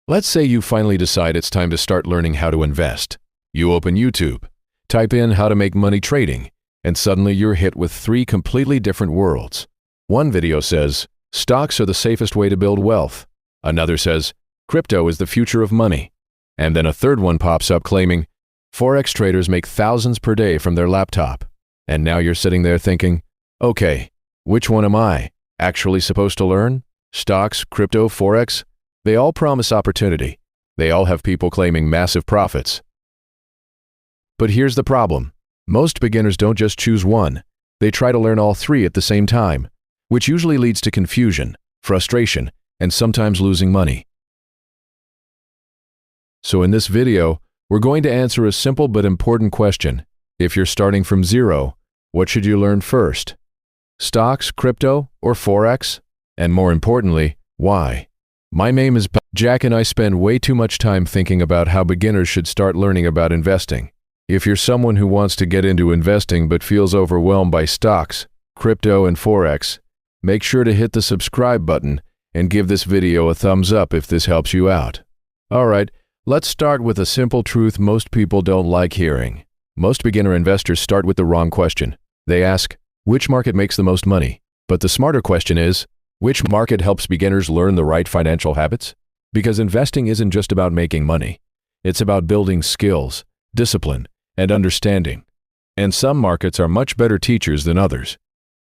Let's say you finally decide it's time to start learning how to invest. You open YouTube, type in how to make money trading, and suddenly you're hit with three completely different worlds. One video says, stocks are the safest way to build wealth. Another says, crypto is the future of money. And then a third one pops up claiming, Forex traders make thousands per day from their laptop. And now you're sitting there thinking, okay, which one am I actually supposed to learn? Stocks, crypto, Forex? They all promise opportunity. They all have people claiming massive profits. But here's the problem. Most beginners don't just choose one. They try to learn all three at the same time, which usually leads to confusion, frustration, and sometimes losing money. So in this video, we're going to answer a simple but important question. If you're starting from zero, what should you learn first? Stocks, crypto, or Forex? And more importantly, why? My name is Jack and I spend way too much time thinking about how beginners should start learning about investing. If you're someone who wants to get into investing but feels overwhelmed by stocks, crypto, and Forex, make sure to hit the subscribe button and give this video a thumbs up if this helps you out. Alright, let's start with a simple truth most people don't like hearing. Most beginner investors start with the wrong question. They ask, which market makes the most money? But the smarter question is, which market helps beginners learn the right financial habits? Because investing isn't just about making money. It's about building skills, discipline, and understanding. And some markets are much better teachers than others.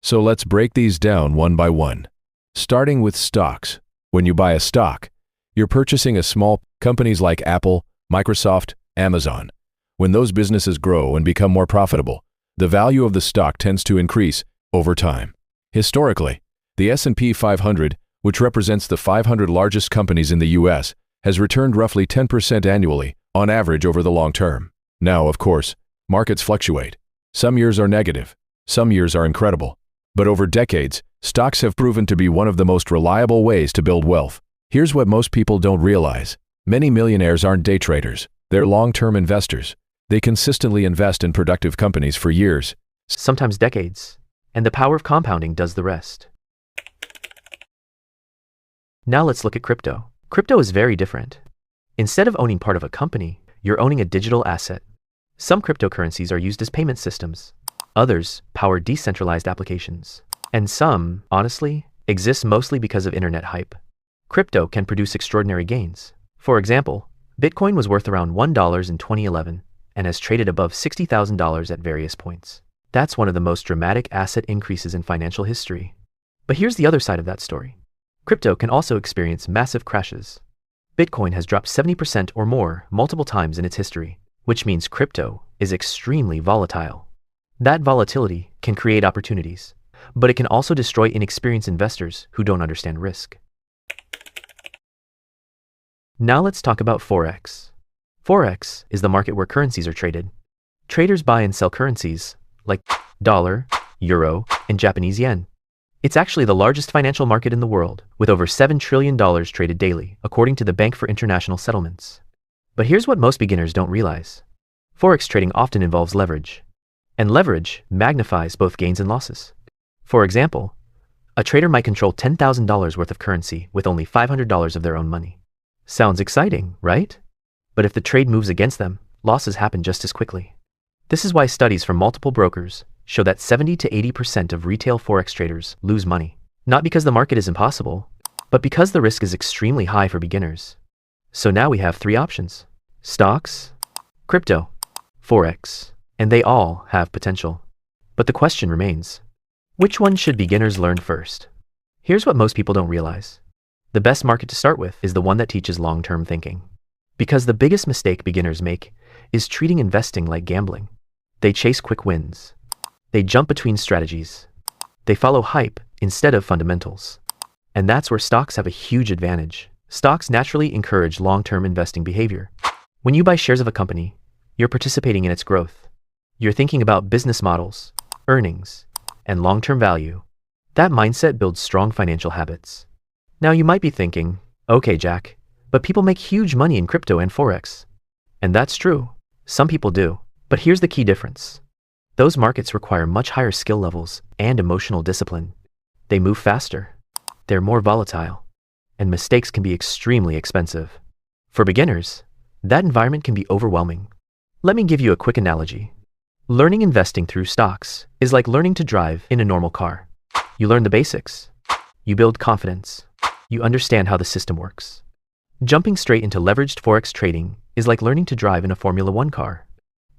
So let's break these down one by one. Starting with stocks. When you buy a stock, you're purchasing a small companies like Apple, Microsoft, Amazon. When those businesses grow and become more profitable, the value of the stock tends to increase over time. Historically, the S&P 500, which represents the 500 largest companies in the US, has returned roughly 10% annually, on average over the long term. Now, of course, markets fluctuate. Some years are negative, some years are incredible. But over decades, stocks have proven to be one of the most reliable ways to build wealth. Here's what most people don't realize. Many millionaires aren't day traders. They're long-term investors. They consistently invest in productive companies for years, sometimes decades, and the power of compounding does the rest. Now let's look at crypto. Crypto is very different. Instead of owning part of a company, you're owning a digital asset. Some cryptocurrencies are used as payment systems. Others power decentralized applications. And some, honestly, exist mostly because of internet hype. Crypto can produce extraordinary gains. For example, Bitcoin was worth around $1 in 2011 and has traded above $60,000 at various points. That's one of the most dramatic asset increases in financial history. But here's the other side of that story. Crypto can also experience massive crashes. Bitcoin has dropped 70% or more multiple times in its history, which means crypto is extremely volatile. That volatility can create opportunities, but it can also destroy inexperienced investors who don't understand risk. Now let's talk about Forex. Forex is the market where currencies are traded. Traders buy and sell currencies like dollar, euro, and Japanese yen. It's actually the largest financial market in the world, with over $7 trillion traded daily, according to the Bank for International Settlements. But here's what most beginners don't realize. Forex trading often involves leverage, and leverage magnifies both gains and losses. For example, a trader might control $10,000 worth of currency with only $500 of their own money. Sounds exciting, right? But if the trade moves against them, losses happen just as quickly. This is why studies from multiple brokers show that 70 to 80% of retail Forex traders lose money. Not because the market is impossible, but because the risk is extremely high for beginners. So now we have three options: stocks, crypto, Forex, and they all have potential. But the question remains, which one should beginners learn first? Here's what most people don't realize. The best market to start with is the one that teaches long-term thinking. Because the biggest mistake beginners make is treating investing like gambling. They chase quick wins. They jump between strategies. They follow hype instead of fundamentals. And that's where stocks have a huge advantage. Stocks naturally encourage long-term investing behavior. When you buy shares of a company, you're participating in its growth. You're thinking about business models, earnings, and long-term value. That mindset builds strong financial habits. Now you might be thinking, okay, Jack, but people make huge money in crypto and Forex. And that's true. Some people do. But here's the key difference. Those markets require much higher skill levels and emotional discipline. They move faster. They're more volatile. And mistakes can be extremely expensive. For beginners, that environment can be overwhelming. Let me give you a quick analogy. Learning investing through stocks is like learning to drive in a normal car. You learn the basics. You build confidence. You understand how the system works. Jumping straight into leveraged Forex trading is like learning to drive in a Formula One car.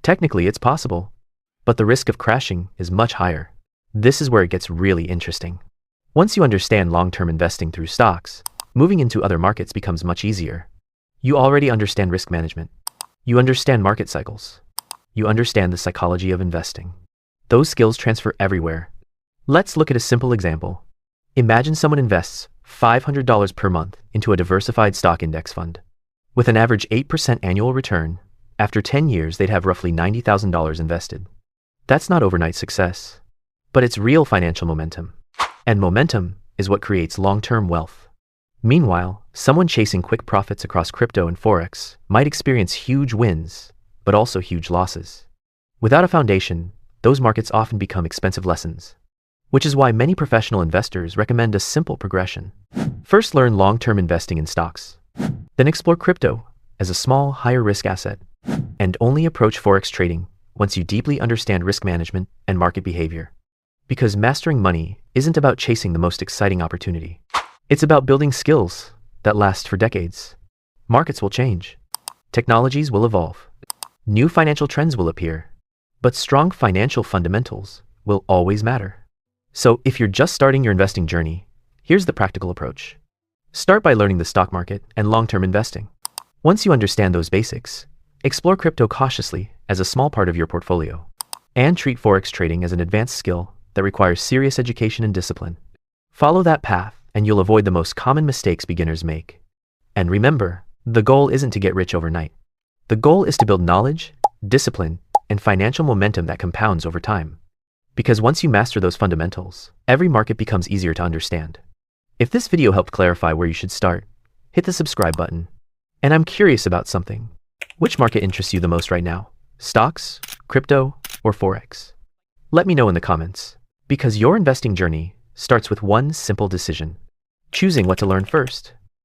Technically, it's possible, but the risk of crashing is much higher. This is where it gets really interesting. Once you understand long-term investing through stocks, moving into other markets becomes much easier. You already understand risk management. You understand market cycles. You understand the psychology of investing. Those skills transfer everywhere. Let's look at a simple example. Imagine someone invests $500 per month into a diversified stock index fund. With an average 8% annual return, after 10 years they'd have roughly $90,000 invested. That's not overnight success, but it's real financial momentum. And momentum is what creates long-term wealth. Meanwhile, someone chasing quick profits across crypto and Forex might experience huge wins, but also huge losses. Without a foundation, those markets often become expensive lessons, which is why many professional investors recommend a simple progression. First, learn long-term investing in stocks. Then explore crypto as a small, higher-risk asset, and only approach Forex trading once you deeply understand risk management and market behavior. Because mastering money isn't about chasing the most exciting opportunity. It's about building skills that last for decades. Markets will change. Technologies will evolve. New financial trends will appear. But strong financial fundamentals will always matter. So if you're just starting your investing journey, here's the practical approach. Start by learning the stock market and long-term investing. Once you understand those basics, explore crypto cautiously as a small part of your portfolio. And treat Forex trading as an advanced skill that requires serious education and discipline. Follow that path and you'll avoid the most common mistakes beginners make. And remember, the goal isn't to get rich overnight. The goal is to build knowledge, discipline, and financial momentum that compounds over time. Because once you master those fundamentals, every market becomes easier to understand. If this video helped clarify where you should start, hit the subscribe button. And I'm curious about something. Which market interests you the most right now? Stocks, crypto, or Forex? Let me know in the comments. Because your investing journey starts with one simple decision: choosing what to learn first.